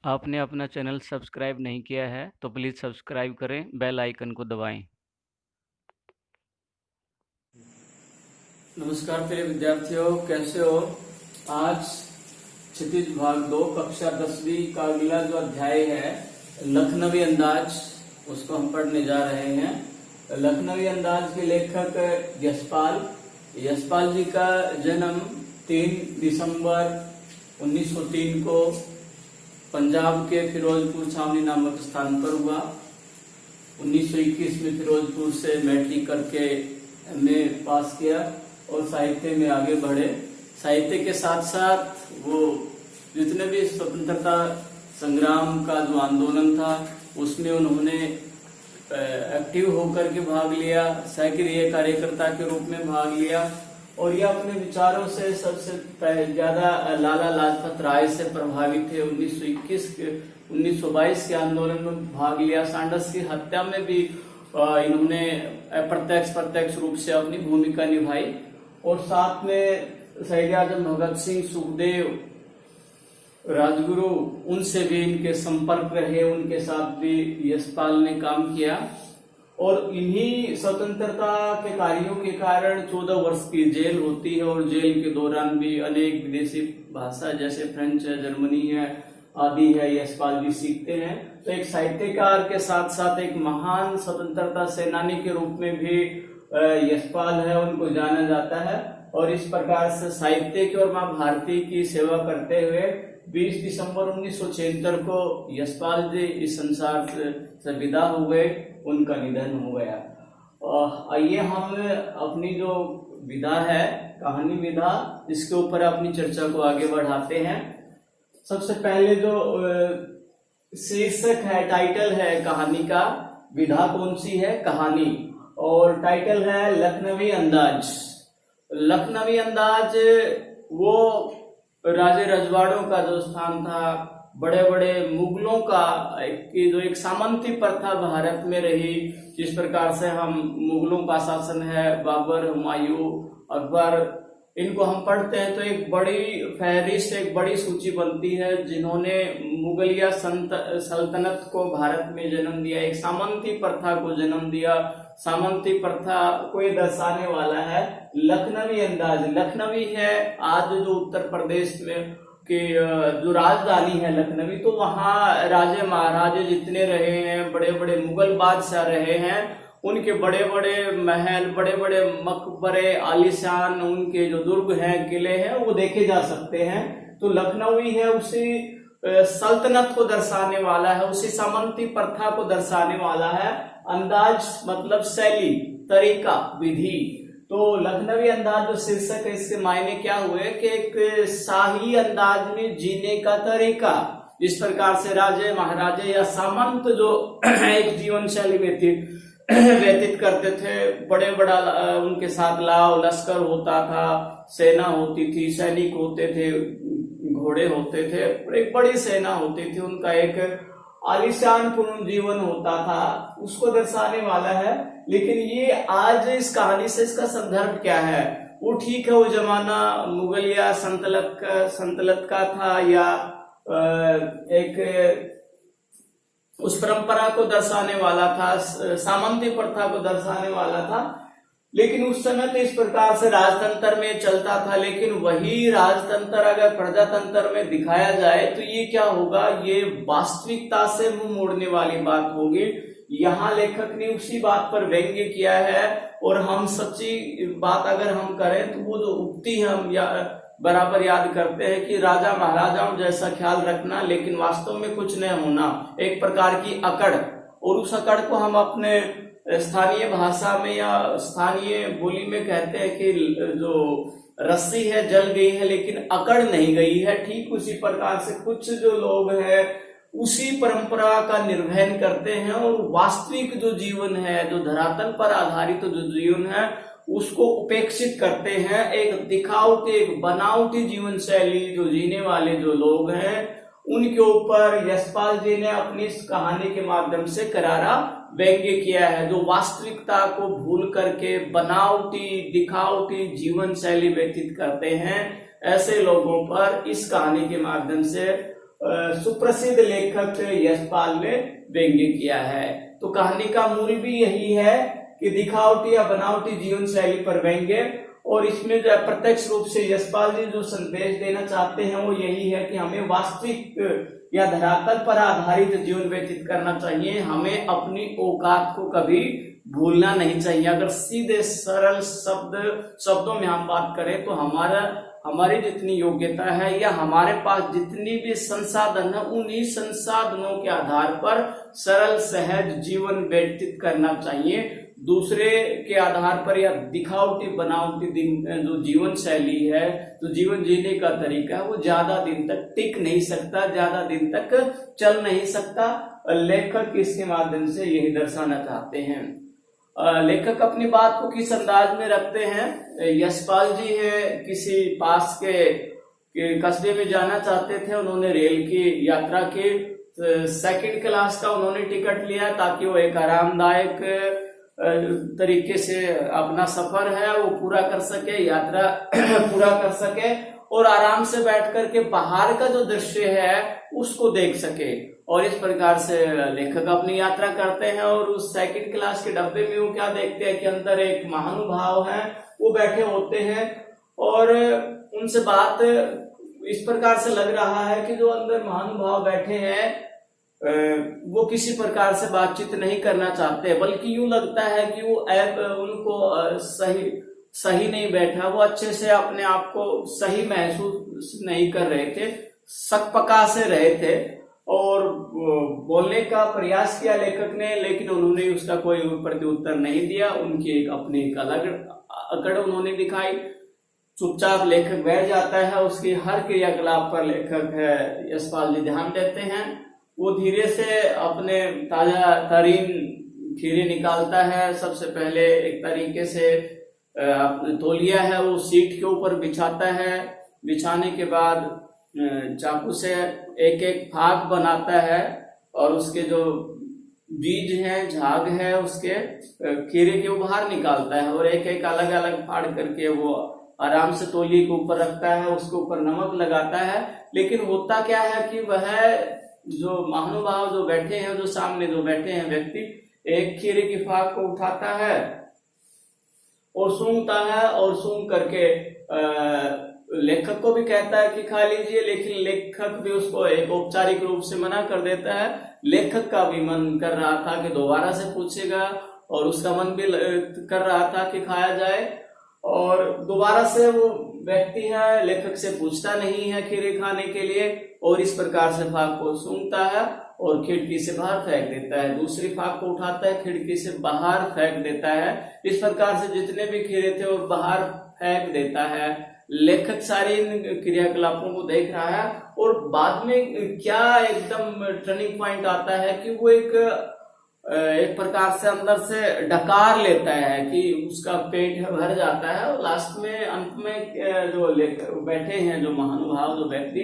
आपने अपना channel subscribe नहीं किया है तो प्लीज़ सब्सक्राइब करें, बेल आइकन को दबाएं। नमस्कार प्रिय विद्यार्थियों, कैसे हो। आज क्षितिज भाग 2 कक्षा 10वीं का अगला जो अध्याय है लखनवी अंदाज, उसको हम पढ़ने जा रहे हैं। लखनवी अंदाज के लेखक यशपाल जी का जन्म 3 दिसंबर 1903 को पंजाब के फिरोजपुर छावनी नामक स्थान पर हुआ। 1921 में फिरोजपुर से मैट्रिक करके एमए पास किया और साहित्य में आगे बढ़े। साहित्य के साथ साथ वो जितने भी स्वतंत्रता संग्राम का जो आंदोलन था उसमें उन्होंने एक्टिव होकर के भाग लिया, सक्रिय कार्यकर्ता के रूप में भाग लिया और ये अपने विचारों से सबसे ज्यादा लाला लाजपत राय से प्रभावित थे। 1922 के आंदोलन में भाग लिया। सांडस की हत्या में भी इन्होंने प्रत्यक्ष रूप से अपनी भूमिका निभाई और साथ में शहीद आजम भगत सिंह, सुखदेव, राजगुरु, उनसे भी इनके संपर्क रहे, उनके साथ भी यशपाल ने काम किया और इन्हीं स्वतंत्रता के कार्यों के कारण 14 वर्ष की जेल होती है और जेल के दौरान भी अनेक विदेशी भाषा जैसे फ्रेंच है, जर्मनी है आदि है, यशपाल जी सीखते हैं। तो एक साहित्यकार के साथ साथ एक महान स्वतंत्रता सेनानी के रूप में भी यशपाल है, उनको जाना जाता है और इस प्रकार से साहित्य की और माँ भारती की सेवा करते हुए 20 दिसंबर 1976 को यशपाल जी इस संसार से विदा हो गए, उनका निधन हो गया। आइए हम अपनी जो विधा है, कहानी विधा, इसके ऊपर अपनी चर्चा को आगे बढ़ाते हैं। सबसे पहले जो शीर्षक है, टाइटल है कहानी का, विधा कौन सी है, कहानी, और टाइटल है लखनवी अंदाज। लखनवी अंदाज वो राजे रजवाड़ों का जो स्थान था, बड़े बड़े मुगलों का की जो एक सामंती प्रथा भारत में रही, जिस प्रकार से हम मुगलों का शासन है, बाबर, हुमायूं, अकबर, इनको हम पढ़ते हैं तो एक बड़ी फहरिस्त, एक बड़ी सूची बनती है जिन्होंने मुगलिया सल्तनत को भारत में जन्म दिया, एक सामंती प्रथा को जन्म दिया। सामंती प्रथा को ये दर्शाने वाला है लखनवी अंदाज। लखनवी है आज जो उत्तर प्रदेश में कि जो राजधानी है लखनवी, तो वहाँ राजे महाराजे जितने रहे हैं, बड़े बड़े मुगल बादशाह रहे हैं, उनके बड़े बड़े महल, बड़े बड़े मकबरे, आलीशान उनके जो दुर्ग हैं, किले हैं, वो देखे जा सकते हैं। तो लखनवी है उसी सल्तनत को दर्शाने वाला है, उसी सामंती प्रथा को दर्शाने वाला है। अंदाज मतलब शैली, तरीका, विधि। तो लखनवी अंदाज जो शीर्षक है, इसके मायने क्या हुए कि एक शाही अंदाज में जीने का तरीका, जिस प्रकार से राजे महाराजे या सामंत जो एक जीवन शैली व्यतीत करते थे, बड़े बड़ा उनके साथ लाव लश्कर होता था, सेना होती थी, सैनिक होते थे, घोड़े होते थे, एक बड़ी सेना होती थी, उनका एक आलीशान पूर्ण जीवन होता था, उसको दर्शाने वाला है। लेकिन ये आज इस कहानी से इसका संदर्भ क्या है? वो ठीक है, वो जमाना मुगलिया संतलत का था या एक उस परंपरा को दर्शाने वाला था, सामंती प्रथा को दर्शाने वाला था। लेकिन उस समय तो इस प्रकार से राजतंत्र में चलता था, लेकिन वही राजतंत्र अगर प्रजातंत्र में दिखाया जाए तो ये क्या होगा, ये वास्तविकता से मुंह मोड़ने वाली बात होगी। यहाँ लेखक ने उसी बात पर व्यंग्य किया है और हम सच्ची बात अगर हम करें तो वो जो उक्ति हम बराबर याद करते हैं कि राजा महाराजाओं जैसा ख्याल रखना, लेकिन वास्तव में कुछ नहीं होना, एक प्रकार की अकड़। और उस अकड़ को हम अपने स्थानीय भाषा में या स्थानीय बोली में कहते हैं कि जो रस्सी है जल गई है लेकिन अकड़ नहीं गई है। ठीक उसी प्रकार से कुछ जो लोग हैं उसी परंपरा का निर्वहन करते हैं और वास्तविक जो जीवन है, जो धरातल पर आधारित जो जीवन है, उसको उपेक्षित करते हैं। एक दिखावटी, एक बनावटी जीवन शैली जो जीने वाले जो लोग हैं, उनके ऊपर यशपाल जी ने अपनी इस कहानी के माध्यम से करारा व्यंग्य किया है। जो वास्तविकता को भूल करके बनावटी, दिखावटी जीवन शैली व्यतीत करते हैं, ऐसे लोगों पर इस कहानी के माध्यम से सुप्रसिद्ध लेखक यशपाल ने व्यंग्य किया है। तो कहानी का मूल भी यही है कि दिखावटी या बनावटी जीवन शैली पर व्यंग्य, और इसमें जो प्रत्यक्ष रूप से यशपाल जी जो संदेश देना चाहते हैं वो यही है कि हमें वास्तविक या धरातल पर आधारित जीवन व्यतीत करना चाहिए। हमें अपनी औकात को कभी भूलना नहीं चाहिए। अगर सीधे सरल शब्दों में हम बात करें तो हमारी जितनी योग्यता है या हमारे पास जितनी भी संसाधन है, उन्हीं संसाधनों के आधार पर सरल सहज जीवन व्यतीत करना चाहिए। दूसरे के आधार पर या दिखावटी बनावटी जो जीवन शैली है, जो जीवन जीने का तरीका है, वो ज्यादा दिन तक टिक नहीं सकता, ज्यादा दिन तक चल नहीं सकता। लेखक इसके माध्यम से यही दर्शाना चाहते हैं। लेखक अपनी बात को किस अंदाज में रखते हैं। यशपाल जी है, किसी पास के कस्बे में जाना चाहते थे, उन्होंने रेल की यात्रा की, सेकंड क्लास का उन्होंने टिकट लिया ताकि वो एक आरामदायक तरीके से अपना सफर है वो पूरा कर सके, यात्रा पूरा कर सके और आराम से बैठ करके बाहर का जो दृश्य है उसको देख सके। और इस प्रकार से लेखक अपनी यात्रा करते हैं और उस सेकंड क्लास के डब्बे में वो क्या देखते हैं कि अंदर एक महानुभाव है, वो बैठे होते हैं और उनसे बात इस प्रकार से लग रहा है कि जो अंदर महानुभाव बैठे हैं वो किसी प्रकार से बातचीत नहीं करना चाहते, बल्कि यूं लगता है कि वो उनको सही नहीं बैठा, वो अच्छे से अपने आप को सही महसूस नहीं कर रहे थे, सकपका से रहे थे। और बोलने का प्रयास किया लेखक ने, लेकिन उन्होंने उसका कोई प्रत्युत्तर नहीं दिया। उनकी अपनी एक अलग अकड़ उन्होंने दिखाई। चुपचाप लेखक बैठ जाता है, उसकी हर क्रियाकलाप पर लेखक है यशपाल जी ध्यान देते हैं। वो धीरे से अपने ताजा तरीन खीरे निकालता है। सबसे पहले एक तरीके से तौलिया है वो सीट के ऊपर बिछाता है, बिछाने के बाद चाकू से एक एक फाक बनाता है और उसके जो बीज हैं, झाग है, उसके खीरे के वो बाहर निकालता है और एक एक अलग अलग फाड़ करके वो आराम से तौलिए के ऊपर रखता है, उसके ऊपर नमक लगाता है। लेकिन होता क्या है कि वह जो महानुभाव जो बैठे हैं, जो सामने जो बैठे हैं व्यक्ति, एक खीरे की फाक को उठाता है और सूंघता है और सूंघ करके लेखक को भी कहता है कि खा लीजिए, लेकिन लेखक भी उसको एक औपचारिक रूप से मना कर देता है। लेखक का भी मन कर रहा था कि दोबारा से पूछेगा और उसका मन भी कर रहा था कि खाया जाए, और दोबारा से वो व्यक्ति है लेखक से पूछता नहीं है खीरे खाने के लिए और इस प्रकार से फाक को सूंघता है और खिड़की से बाहर फेंक देता है। दूसरी फाक को उठाता है, खिड़की से बाहर फेंक देता है। इस प्रकार से जितने भी खीरे थे वो बाहर फेंक देता है। लेखक सारे इन क्रियाकलापों को देख रहा है और बाद में क्या एकदम टर्निंग पॉइंट आता है कि वो एक प्रकार से अंदर से डकार लेता है कि उसका पेट भर जाता है और लास्ट में अंत में जो बैठे हैं जो महानुभाव जो व्यक्ति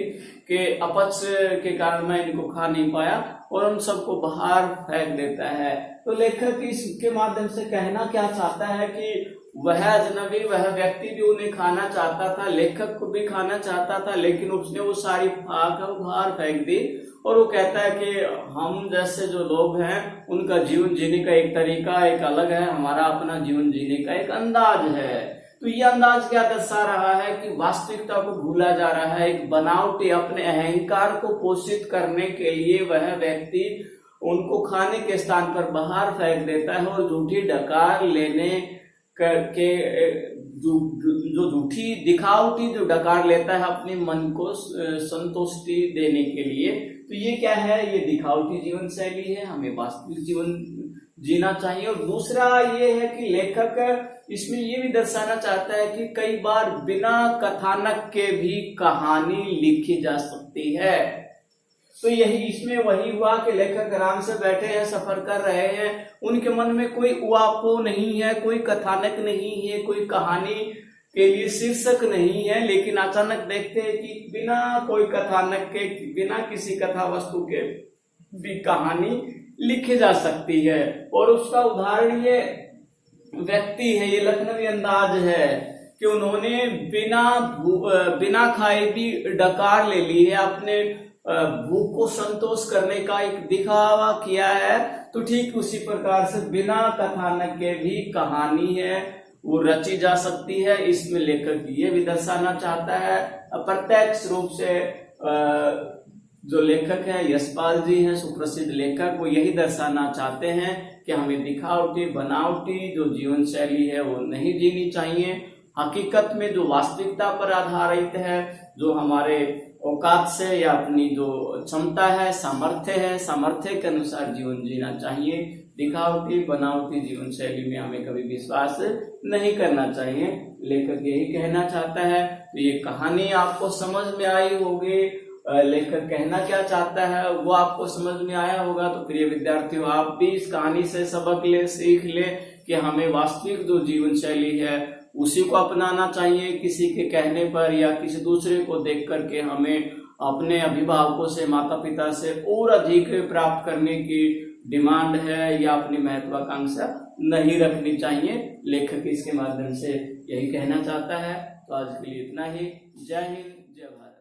के अपच के कारण मैं इनको खा नहीं पाया और उन सबको बाहर फेंक देता है। तो लेखक इसके माध्यम से कहना क्या चाहता है कि वह अजनबी, वह व्यक्ति भी उन्हें खाना चाहता था, लेखक को भी खाना चाहता था, लेकिन उसने वो सारी फाक बाहर फेंक दी। और वो कहता है कि हम जैसे जो लोग हैं उनका जीवन जीने का एक तरीका एक अलग है, हमारा अपना जीवन जीने का एक अंदाज है। तो ये अंदाज क्या दर्शा रहा है कि वास्तविकता को भूला जा रहा है। एक बनावटी अपने अहंकार को पोषित करने के लिए वह व्यक्ति उनको खाने के स्थान पर बाहर फेंक देता है और झूठी डकार लेने करके जो झूठी दिखावटी जो डकार लेता है अपने मन को संतुष्टि देने के लिए। तो ये क्या है, ये दिखावटी जीवन शैली है। हमें वास्तविक जीवन जीना चाहिए। और दूसरा ये है कि लेखक इसमें ये भी दर्शाना चाहता है कि कई बार बिना कथानक के भी कहानी लिखी जा सकती है। तो यही इसमें वही हुआ कि लेखक आराम से बैठे हैं, सफर कर रहे हैं, उनके मन में कोई उवापो नहीं है, कोई कथानक नहीं है, कोई कहानी के लिए शीर्षक नहीं है, लेकिन अचानक देखते हैं कि बिना कोई कथानक के, बिना किसी कथा वस्तु के भी कहानी लिखी जा सकती है। और उसका उदाहरण ये व्यक्ति है, ये लखनवी अंदाज है कि उन्होंने बिना खाए भी डकार ले ली है, अपने भूख को संतोष करने का एक दिखावा किया है, तो ठीक उसी प्रकार से बिना कथानक के भी कहानी है वो रची जा सकती है। इसमें लेखक ये भी दर्शाना चाहता है, अप्रत्यक्ष रूप से जो लेखक है यशपाल जी हैं, सुप्रसिद्ध लेखक, वो यही दर्शाना चाहते हैं कि हमें दिखावटी बनावटी जो जीवन शैली है वो नहीं जीनी चाहिए। हकीकत में जो वास्तविकता पर आधारित है, जो हमारे औकात से या अपनी जो क्षमता है, सामर्थ्य के अनुसार जीवन जीना चाहिए। दिखावटी बनावटी जीवन शैली में हमें कभी विश्वास नहीं करना चाहिए, लेखक यही कहना चाहता है। तो ये कहानी आपको समझ में आई होगी, लेखक कहना क्या चाहता है वो आपको समझ में आया होगा। तो प्रिय विद्यार्थियों, आप भी इस कहानी से सबक ले, सीख ले कि हमें वास्तविक जो जीवन शैली है उसी को अपनाना चाहिए। किसी के कहने पर या किसी दूसरे को देख करके हमें अपने अभिभावकों से, माता पिता से और अधिक प्राप्त करने की डिमांड है या अपनी महत्वाकांक्षा नहीं रखनी चाहिए। लेखक इसके माध्यम से यही कहना चाहता है। तो आज के लिए इतना ही। जय हिंद, जय भारत।